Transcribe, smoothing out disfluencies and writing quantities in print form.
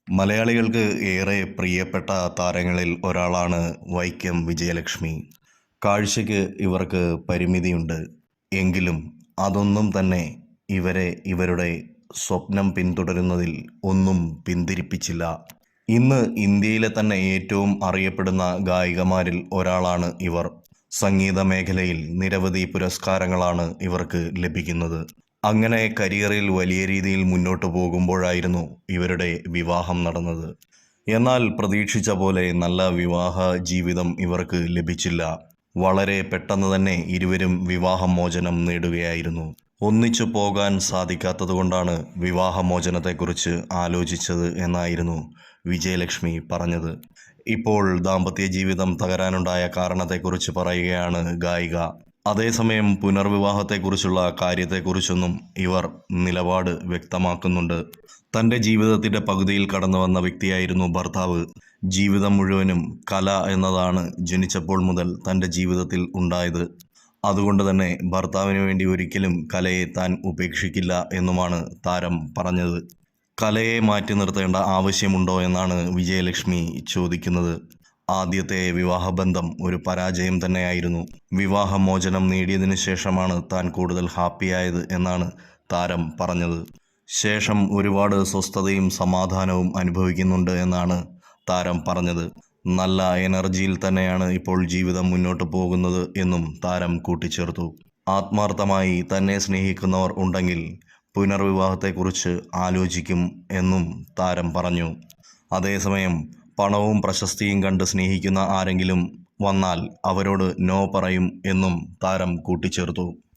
മലയാളികൾക്ക് ഏറെ പ്രിയപ്പെട്ട താരങ്ങളിൽ ഒരാളാണ് വൈക്കം വിജയലക്ഷ്മി. കാഴ്ചയ്ക്ക് ഇവർക്ക് പരിമിതിയുണ്ട്. എങ്കിലും അതൊന്നും തന്നെ ഇവരെ ഇവരുടെ സ്വപ്നം പിന്തുടരുന്നതിൽ ഒന്നും പിന്തിരിപ്പിച്ചില്ല. ഇന്ന് ഇന്ത്യയിലെ തന്നെ ഏറ്റവും അറിയപ്പെടുന്ന ഗായികമാരിൽ ഒരാളാണ് ഇവർ. സംഗീത മേഖലയിൽ നിരവധി പുരസ്കാരങ്ങളാണ് ഇവർക്ക് ലഭിക്കുന്നത്. അങ്ങനെ കരിയറിൽ വലിയ രീതിയിൽ മുന്നോട്ടു പോകുമ്പോഴായിരുന്നു ഇവരുടെ വിവാഹം നടന്നത്. എന്നാൽ പ്രതീക്ഷിച്ച പോലെ നല്ല വിവാഹ ജീവിതം ഇവർക്ക് ലഭിച്ചില്ല. വളരെ പെട്ടെന്ന് തന്നെ ഇരുവരും വിവാഹമോചനം നേടുകയായിരുന്നു. ഒന്നിച്ചു പോകാൻ സാധിക്കാത്തതുകൊണ്ടാണ് വിവാഹമോചനത്തെക്കുറിച്ച് ആലോചിച്ചത് എന്നായിരുന്നു വിജയലക്ഷ്മി പറഞ്ഞത്. ഇപ്പോൾ ദാമ്പത്യ ജീവിതം തകരാനുണ്ടായ കാരണത്തെക്കുറിച്ച് പറയുകയാണ് ഗായിക. അതേസമയം പുനർവിവാഹത്തെക്കുറിച്ചുള്ള കാര്യത്തെക്കുറിച്ചൊന്നും ഇവർ നിലപാട് വ്യക്തമാക്കുന്നുണ്ട്. തൻ്റെ ജീവിതത്തിൻ്റെ പകുതിയിൽ കടന്നു വന്ന വ്യക്തിയായിരുന്നു ഭർത്താവ്. ജീവിതം മുഴുവനും കല എന്നതാണ് ജനിച്ചപ്പോൾ മുതൽ തൻ്റെ ജീവിതത്തിൽ ഉണ്ടായത്. അതുകൊണ്ട് തന്നെ ഭർത്താവിന് വേണ്ടി ഒരിക്കലും കലയെ താൻ ഉപേക്ഷിക്കില്ല എന്നുമാണ് താരം പറഞ്ഞത്. കലയെ മാറ്റി നിർത്തേണ്ട ആവശ്യമുണ്ടോ എന്നാണ് വിജയലക്ഷ്മി ചോദിക്കുന്നത്. ആദ്യത്തെ വിവാഹബന്ധം ഒരു പരാജയം തന്നെയായിരുന്നു. വിവാഹമോചനം നേടിയതിനു ശേഷമാണ് താൻ കൂടുതൽ ഹാപ്പിയായത് എന്നാണ് താരം പറഞ്ഞത്. ശേഷം ഒരുപാട് സ്വസ്ഥതയും സമാധാനവും അനുഭവിക്കുന്നുണ്ട് എന്നാണ് താരം പറഞ്ഞത്. നല്ല എനർജിയിൽ തന്നെയാണ് ഇപ്പോൾ ജീവിതം മുന്നോട്ട് പോകുന്നത് എന്നും താരം കൂട്ടിച്ചേർത്തു. ആത്മാർത്ഥമായി തന്നെ സ്നേഹിക്കുന്നവർ ഉണ്ടെങ്കിൽ പുനർവിവാഹത്തെക്കുറിച്ച് ആലോചിക്കും എന്നും താരം പറഞ്ഞു. അതേസമയം പണവും പ്രശസ്തിയും കണ്ട് സ്നേഹിക്കുന്ന ആരെങ്കിലും വന്നാൽ അവരോട് നോ പറയും എന്നും താരം കൂട്ടിച്ചേർത്തു.